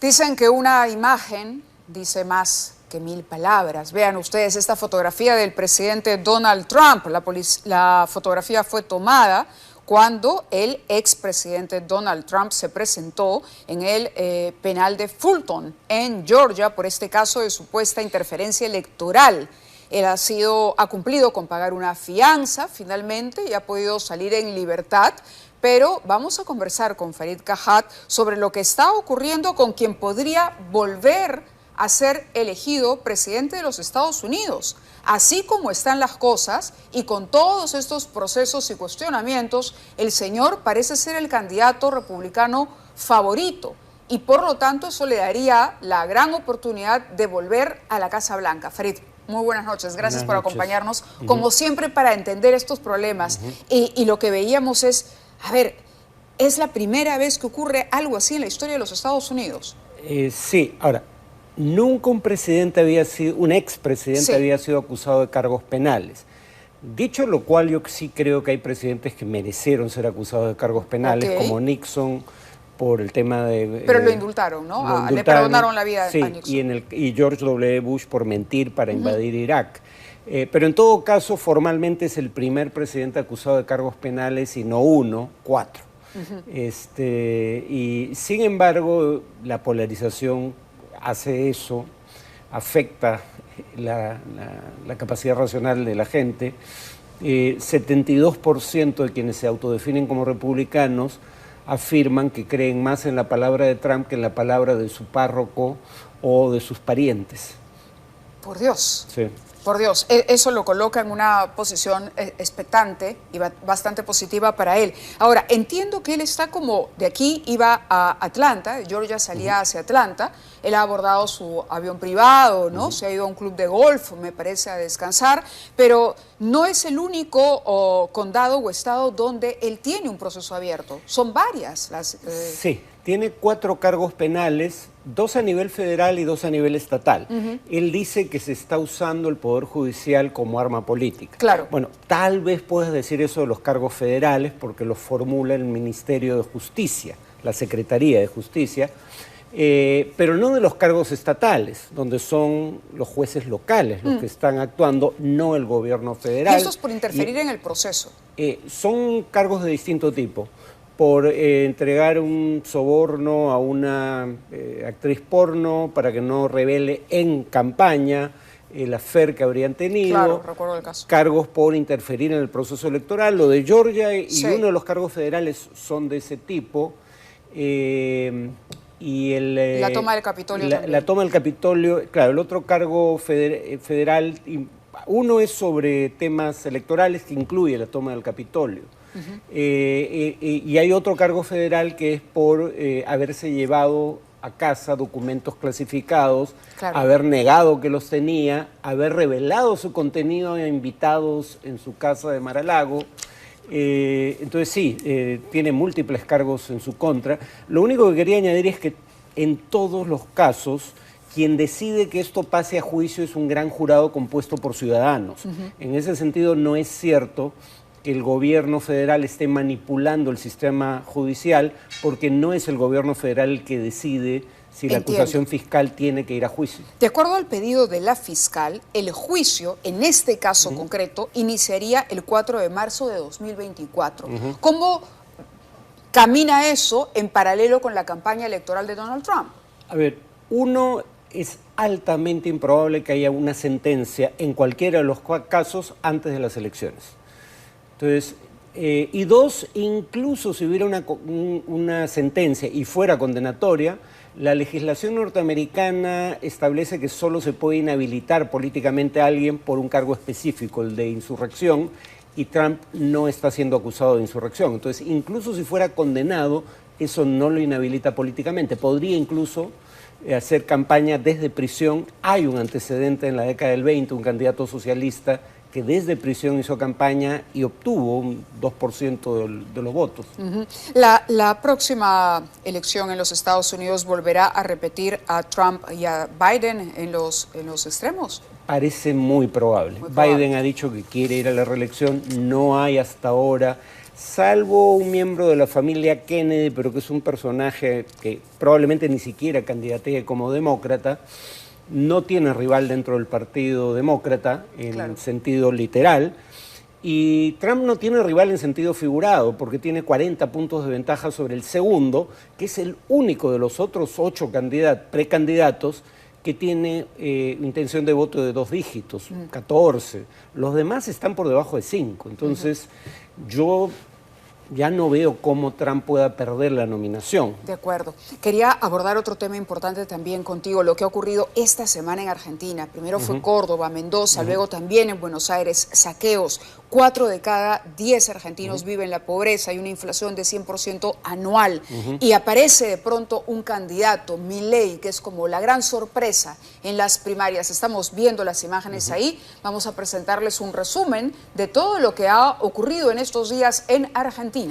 Dicen que una imagen dice más que 1000 palabras. Vean ustedes esta fotografía del presidente Donald Trump. La fotografía fue tomada cuando el expresidente Donald Trump se presentó en el penal de Fulton, en Georgia, por este caso de supuesta interferencia electoral. Él ha cumplido con pagar una fianza finalmente y ha podido salir en libertad. Pero vamos a conversar con Fareed Kahat sobre lo que está ocurriendo con quien podría volver a ser elegido presidente de los Estados Unidos. Así como están las cosas y con todos estos procesos y cuestionamientos, el señor parece ser el candidato republicano favorito y por lo tanto eso le daría la gran oportunidad de volver a la Casa Blanca. Fareed, muy buenas noches, gracias por acompañarnos, como siempre, para entender estos problemas. Y lo que veíamos es, a ver, ¿es la primera vez que ocurre algo así en la historia de los Estados Unidos? Sí, ahora, nunca un expresidente había sido acusado de cargos penales. Dicho lo cual, yo sí creo que hay presidentes que merecieron ser acusados de cargos penales, como Nixon, por el tema de... Pero lo indultaron, ¿no? Le perdonaron la vida a Nixon. Y George W. Bush por mentir para invadir Irak. Pero en todo caso, formalmente es el primer presidente acusado de cargos penales y no uno, 4. Y sin embargo, la polarización hace eso, afecta la capacidad racional de la gente. 72% de quienes se autodefinen como republicanos afirman que creen más en la palabra de Trump que en la palabra de su párroco o de sus parientes. Por Dios. Sí. Por Dios, eso lo coloca en una posición expectante y bastante positiva para él. Ahora, entiendo que él está como de aquí, iba a Atlanta, de Georgia salía hacia Atlanta, él ha abordado su avión privado, ¿no? Se ha ido a un club de golf, me parece, a descansar, pero no es el único condado o estado donde él tiene un proceso abierto, son varias las... Sí, tiene 4 cargos penales, 2 a nivel federal y 2 a nivel estatal. Él dice que se está usando el Poder Judicial como arma política. Claro. Bueno, tal vez puedas decir eso de los cargos federales porque los formula el Ministerio de Justicia, la Secretaría de Justicia, pero no de los cargos estatales, donde son los jueces locales los que están actuando, no el gobierno federal. ¿Y eso es por interferir en el proceso? Son cargos de distinto tipo. Por entregar un soborno a una actriz porno para que no revele en campaña el affair que habrían tenido. Claro, recuerdo el caso. Cargos por interferir en el proceso electoral, lo de Georgia, y uno de los cargos federales son de ese tipo. La toma del Capitolio también. La toma del Capitolio, claro, el otro cargo federal, uno es sobre temas electorales que incluye la toma del Capitolio. Y hay otro cargo federal que es por haberse llevado a casa documentos clasificados, haber negado que los tenía, haber revelado su contenido a invitados en su casa de Mar-a-Lago. Entonces sí, tiene múltiples cargos en su contra. Lo único que quería añadir es que en todos los casos quien decide que esto pase a juicio es un gran jurado compuesto por ciudadanos. En ese sentido no es cierto que el gobierno federal esté manipulando el sistema judicial, porque no es el gobierno federal el que decide si la acusación fiscal tiene que ir a juicio. De acuerdo al pedido de la fiscal, el juicio, en este caso concreto, iniciaría el 4 de marzo de 2024. ¿Cómo camina eso en paralelo con la campaña electoral de Donald Trump? A ver, uno, es altamente improbable que haya una sentencia en cualquiera de los casos antes de las elecciones. Entonces, y 2, incluso si hubiera una sentencia y fuera condenatoria, la legislación norteamericana establece que solo se puede inhabilitar políticamente a alguien por un cargo específico, el de insurrección, y Trump no está siendo acusado de insurrección. Entonces, incluso si fuera condenado, eso no lo inhabilita políticamente. Podría incluso hacer campaña desde prisión. Hay un antecedente en la década del 20, un candidato socialista que desde prisión hizo campaña y obtuvo un 2% de los votos. La próxima elección en los Estados Unidos volverá a repetir a Trump y a Biden en los extremos. Parece muy probable. Biden ha dicho que quiere ir a la reelección, no hay hasta ahora salvo un miembro de la familia Kennedy, pero que es un personaje que probablemente ni siquiera candidatee como demócrata, no tiene rival dentro del Partido Demócrata en sentido literal. Y Trump no tiene rival en sentido figurado, porque tiene 40 puntos de ventaja sobre el segundo, que es el único de los otros 8 precandidatos que tiene intención de voto de 2 dígitos, 14. Los demás están por debajo de 5. Entonces, yo ya no veo cómo Trump pueda perder la nominación. De acuerdo. Quería abordar otro tema importante también contigo, lo que ha ocurrido esta semana en Argentina. Primero fue Córdoba, Mendoza, luego también en Buenos Aires, saqueos. 4 de cada 10 argentinos viven la pobreza, hay una inflación de 100% anual. Y aparece de pronto un candidato, Milei, que es como la gran sorpresa en las primarias. Estamos viendo las imágenes ahí. Vamos a presentarles un resumen de todo lo que ha ocurrido en estos días en Argentina.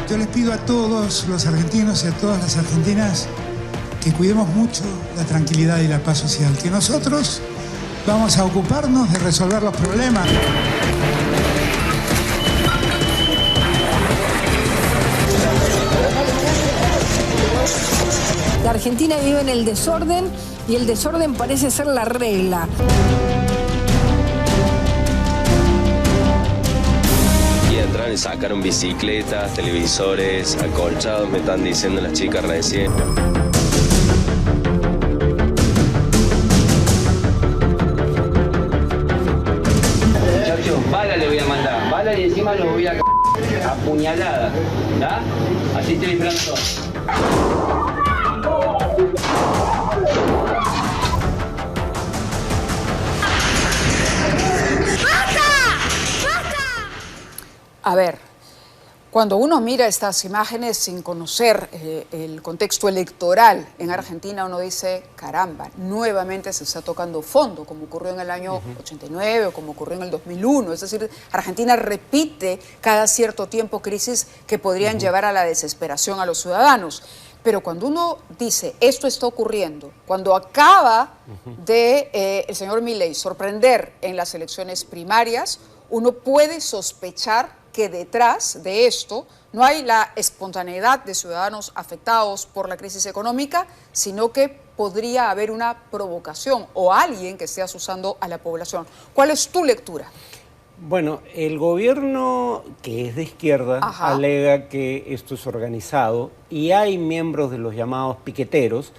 Yo les pido a todos los argentinos y a todas las argentinas que cuidemos mucho la tranquilidad y la paz social, que nosotros vamos a ocuparnos de resolver los problemas. La Argentina vive en el desorden y el desorden parece ser la regla. Y entraron y sacaron bicicletas, televisores, acolchados, me están diciendo las chicas recién. Muchachos, bala le voy a mandar, bala y encima los voy a apuñalada, ¿está? Así estoy esperando todo. A ver, cuando uno mira estas imágenes sin conocer el contexto electoral en Argentina, uno dice, caramba, nuevamente se está tocando fondo, como ocurrió en el año 89 o como ocurrió en el 2001. Es decir, Argentina repite cada cierto tiempo crisis que podrían llevar a la desesperación a los ciudadanos. Pero cuando uno dice, esto está ocurriendo, cuando acaba de el señor Milei sorprender en las elecciones primarias, uno puede sospechar que detrás de esto no hay la espontaneidad de ciudadanos afectados por la crisis económica, sino que podría haber una provocación o alguien que esté asusando a la población. ¿Cuál es tu lectura? Bueno, el gobierno, que es de izquierda, alega que esto es organizado y hay miembros de los llamados piqueteros.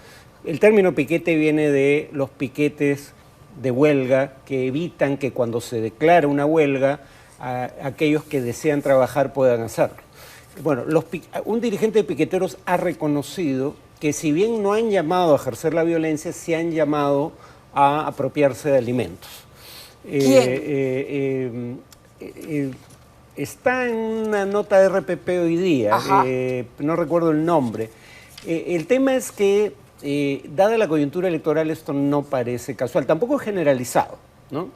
El término piquete viene de los piquetes de huelga que evitan que cuando se declara una huelga, aquellos que desean trabajar puedan hacerlo. Bueno, un dirigente de piqueteros ha reconocido que si bien no han llamado a ejercer la violencia, sí han llamado a apropiarse de alimentos. ¿Quién? Está en una nota de RPP hoy día, no recuerdo el nombre. El tema es que, dada la coyuntura electoral, esto no parece casual, tampoco es generalizado, ¿no?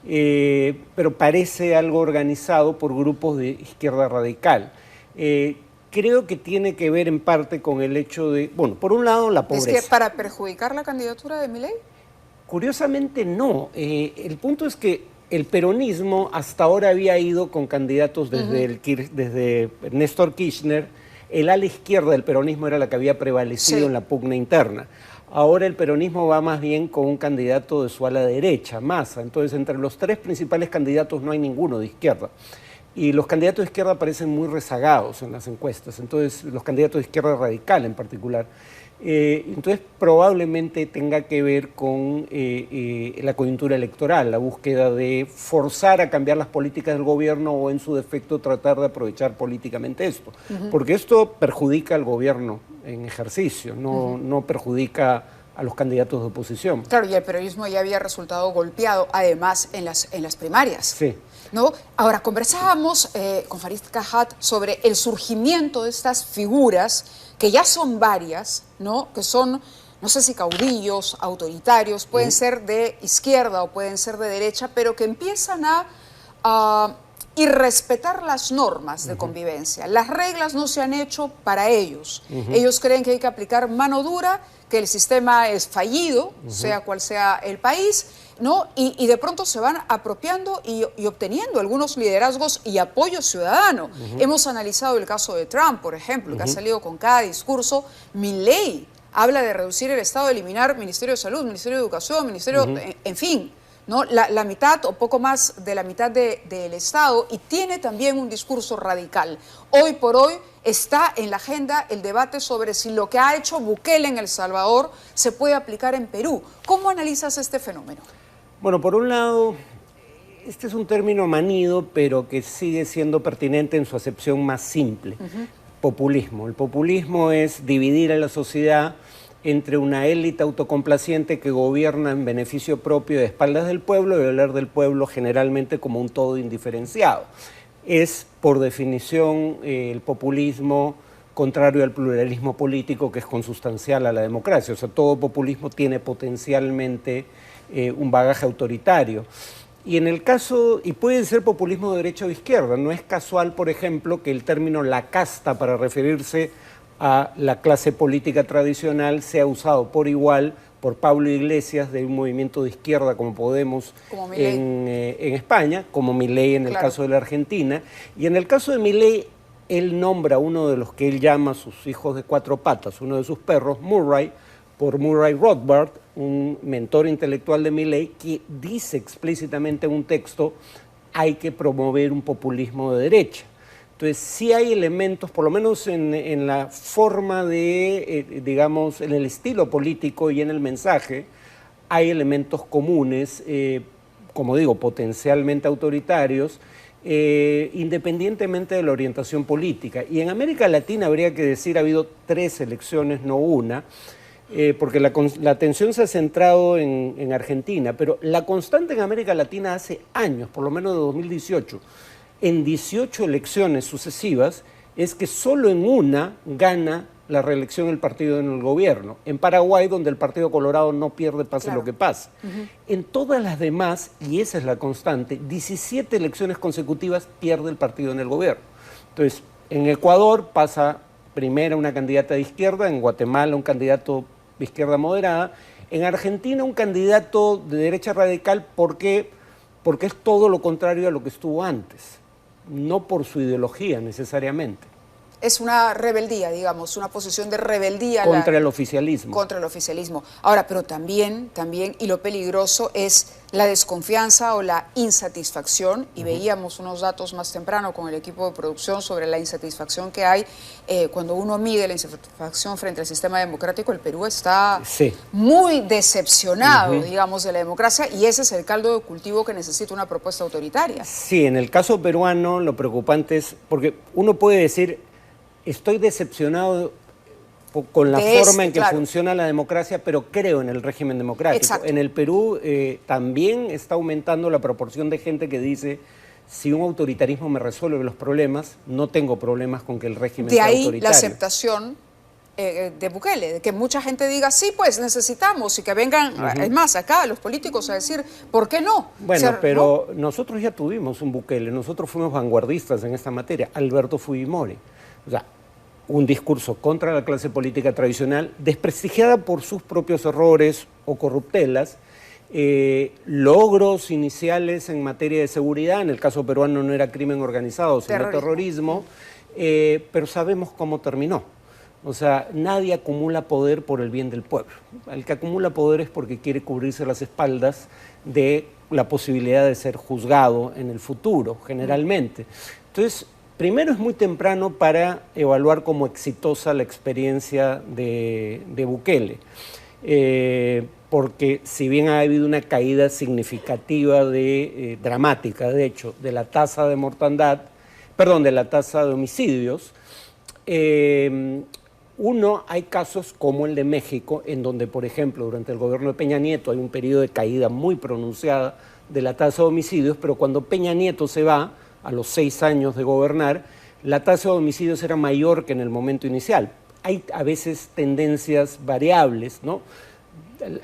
Pero parece algo organizado por grupos de izquierda radical. Creo que tiene que ver en parte con el hecho de, bueno, por un lado la pobreza. ¿Es que para perjudicar la candidatura de Milei? Curiosamente no. El punto es que el peronismo hasta ahora había ido con candidatos desde Néstor Kirchner. El ala izquierda del peronismo era la que había prevalecido en la pugna interna. Ahora el peronismo va más bien con un candidato de su ala derecha, Massa. Entonces, entre los 3 principales candidatos no hay ninguno de izquierda. Y los candidatos de izquierda parecen muy rezagados en las encuestas. Entonces, los candidatos de izquierda radical en particular. Entonces, probablemente tenga que ver con la coyuntura electoral, la búsqueda de forzar a cambiar las políticas del gobierno o, en su defecto, tratar de aprovechar políticamente esto. Porque esto perjudica al gobierno en ejercicio, no perjudica a los candidatos de oposición. Claro, y el peronismo ya había resultado golpeado, además, en las primarias. Sí. ¿No? Ahora, conversábamos con Farid Cajat sobre el surgimiento de estas figuras, que ya son varias, ¿no? Que son, no sé si caudillos, autoritarios, pueden ser de izquierda o pueden ser de derecha, pero que empiezan a y respetar las normas de convivencia. Las reglas no se han hecho para ellos. Ellos creen que hay que aplicar mano dura, que el sistema es fallido, sea cual sea el país, ¿no? Y de pronto se van apropiando y obteniendo algunos liderazgos y apoyo ciudadano. Hemos analizado el caso de Trump, por ejemplo, que ha salido con cada discurso. Milei habla de reducir el Estado, eliminar Ministerio de Salud, Ministerio de Educación, Ministerio, en fin, ¿no? La mitad o poco más de la mitad del Estado, y tiene también un discurso radical. Hoy por hoy está en la agenda el debate sobre si lo que ha hecho Bukele en El Salvador se puede aplicar en Perú. ¿Cómo analizas este fenómeno? Bueno, por un lado, este es un término manido, pero que sigue siendo pertinente en su acepción más simple. Populismo. El populismo es dividir a la sociedad entre una élite autocomplaciente que gobierna en beneficio propio de espaldas del pueblo y hablar del pueblo generalmente como un todo indiferenciado. Es, por definición, el populismo contrario al pluralismo político, que es consustancial a la democracia. O sea, todo populismo tiene potencialmente un bagaje autoritario. Y en el caso, y puede ser populismo de derecha o de izquierda, no es casual, por ejemplo, que el término la casta para referirse a la clase política tradicional sea usado por igual por Pablo Iglesias de un movimiento de izquierda como Podemos en España, como Milei en el caso de la Argentina. Y en el caso de Milei, él nombra a uno de los que él llama sus hijos de cuatro patas, uno de sus perros, Murray, por Murray Rothbard, un mentor intelectual de Milei, que dice explícitamente en un texto: hay que promover un populismo de derecha. Entonces, sí hay elementos, por lo menos en la forma de, digamos, en el estilo político y en el mensaje, hay elementos comunes, como digo, potencialmente autoritarios, independientemente de la orientación política. Y en América Latina, habría que decir, ha habido 3 elecciones, no una, porque la atención se ha centrado en Argentina, pero la constante en América Latina hace años, por lo menos de 2018, en 18 elecciones sucesivas, es que solo en una gana la reelección el partido en el gobierno. En Paraguay, donde el Partido Colorado no pierde pase lo que pase. En todas las demás, y esa es la constante, 17 elecciones consecutivas pierde el partido en el gobierno. Entonces, en Ecuador pasa primera una candidata de izquierda, en Guatemala un candidato de izquierda moderada, en Argentina un candidato de derecha radical, porque es todo lo contrario a lo que estuvo antes. No por su ideología necesariamente. Es una rebeldía, digamos, una posición de rebeldía. Contra el oficialismo. Contra el oficialismo. Ahora, pero también, y lo peligroso es la desconfianza o la insatisfacción, y veíamos unos datos más temprano con el equipo de producción sobre la insatisfacción que hay. Cuando uno mide la insatisfacción frente al sistema democrático, el Perú está muy decepcionado, digamos, de la democracia, y ese es el caldo de cultivo que necesita una propuesta autoritaria. Sí, en el caso peruano lo preocupante es, porque uno puede decir: estoy decepcionado con la forma en que funciona la democracia, pero creo en el régimen democrático. Exacto. En el Perú también está aumentando la proporción de gente que dice: si un autoritarismo me resuelve los problemas, no tengo problemas con que el régimen sea autoritario. De ahí la aceptación de Bukele, de que mucha gente diga: sí, pues necesitamos, y que vengan, es más, acá los políticos a decir: ¿por qué no? Bueno, pero nosotros ya tuvimos un Bukele, nosotros fuimos vanguardistas en esta materia, Alberto Fujimori. O sea, un discurso contra la clase política tradicional, desprestigiada por sus propios errores o corruptelas, logros iniciales en materia de seguridad, en el caso peruano no era crimen organizado, sino terrorismo, pero sabemos cómo terminó. O sea, nadie acumula poder por el bien del pueblo. El que acumula poder es porque quiere cubrirse las espaldas de la posibilidad de ser juzgado en el futuro, generalmente. Entonces, primero, es muy temprano para evaluar como exitosa la experiencia de Bukele, porque si bien ha habido una caída significativa, dramática, de hecho, de la tasa de mortandad, de la tasa de homicidios, hay casos como el de México, en donde, por ejemplo, durante el gobierno de Peña Nieto hay un periodo de caída muy pronunciada de la tasa de homicidios, pero cuando Peña Nieto se va, a los 6 años de gobernar, la tasa de homicidios era mayor que en el momento inicial. Hay a veces tendencias variables, ¿no?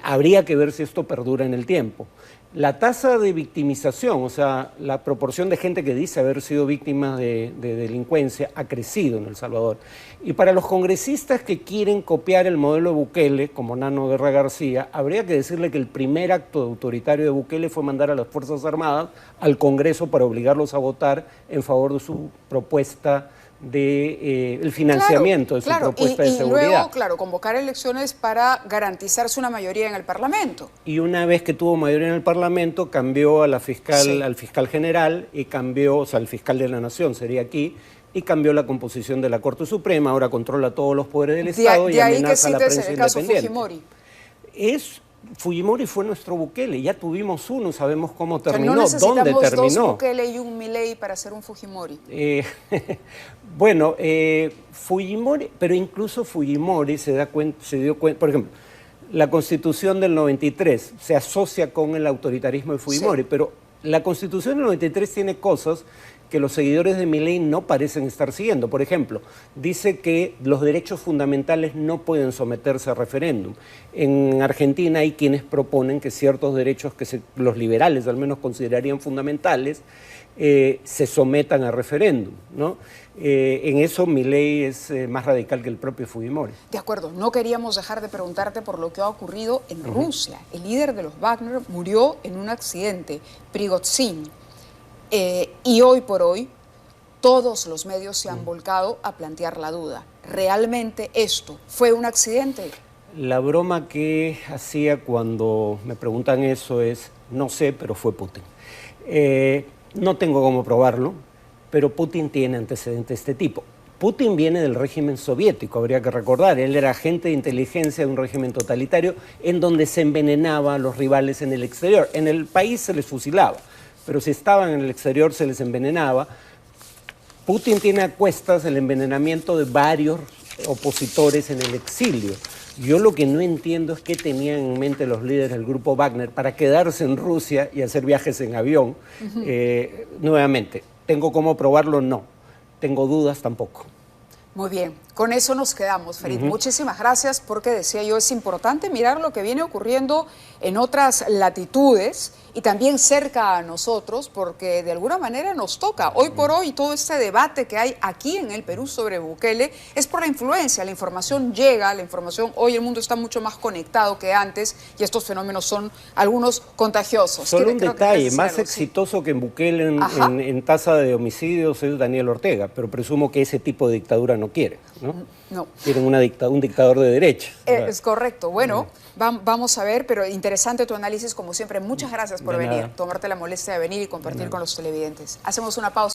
Habría que ver si esto perdura en el tiempo. La tasa de victimización, o sea, la proporción de gente que dice haber sido víctima de delincuencia ha crecido en El Salvador. Y para los congresistas que quieren copiar el modelo de Bukele, como Nano Guerra García, habría que decirle que el primer acto autoritario de Bukele fue mandar a las Fuerzas Armadas al Congreso para obligarlos a votar en favor de su propuesta el financiamiento de su propuesta de seguridad. Y luego, claro, convocar elecciones para garantizarse una mayoría en el Parlamento. Y una vez que tuvo mayoría en el Parlamento, cambió a la fiscal, al fiscal general y cambió, o sea, al fiscal de la Nación sería aquí, y cambió la composición de la Corte Suprema, ahora controla todos los poderes del Estado y amenaza a la prensa independiente. Fujimori. Fujimori fue nuestro Bukele, ya tuvimos uno, sabemos cómo terminó, no dónde terminó. Dos Bukele y un Milei para hacer un Fujimori. Bueno, Fujimori, pero incluso Fujimori se dio cuenta, por ejemplo, la Constitución del 93 se asocia con el autoritarismo de Fujimori, pero la Constitución del 93 tiene cosas que los seguidores de Milei no parecen estar siguiendo. Por ejemplo, dice que los derechos fundamentales no pueden someterse a referéndum. En Argentina hay quienes proponen que ciertos derechos que los liberales al menos considerarían fundamentales se sometan a referéndum, ¿no? En eso Milei es más radical que el propio Fujimori. De acuerdo, no queríamos dejar de preguntarte por lo que ha ocurrido en Rusia. El líder de los Wagner murió en un accidente, Prigozhin. Y hoy por hoy todos los medios se han volcado a plantear la duda. ¿Realmente esto fue un accidente? La broma que hacía cuando me preguntan eso es, no sé, pero fue Putin. No tengo cómo probarlo, pero Putin tiene antecedentes de este tipo. Putin viene del régimen soviético, habría que recordar. Él era agente de inteligencia de un régimen totalitario en donde se envenenaba a los rivales en el exterior. En el país se les fusilaba, pero si estaban en el exterior se les envenenaba. Putin tiene a cuestas el envenenamiento de varios opositores en el exilio. Yo lo que no entiendo es qué tenían en mente los líderes del grupo Wagner para quedarse en Rusia y hacer viajes en avión. Nuevamente, ¿tengo cómo probarlo? No. ¿Tengo dudas? Tampoco. Muy bien, con eso nos quedamos, Ferit. Muchísimas gracias, porque decía yo, es importante mirar lo que viene ocurriendo en otras latitudes y también cerca a nosotros, porque de alguna manera nos toca. Hoy por hoy todo este debate que hay aquí en el Perú sobre Bukele es por la influencia. La información llega, hoy el mundo está mucho más conectado que antes y estos fenómenos son algunos contagiosos. Solo un detalle, más exitoso que en Bukele en tasa de homicidios es Daniel Ortega, pero presumo que ese tipo de dictadura no quiere, ¿no? No. Quieren un dictador de derecha. Es correcto. Bueno, vamos a ver, pero interesante tu análisis como siempre. Muchas gracias por venir, tomarte la molestia de venir y compartir con los televidentes. Hacemos una pausa.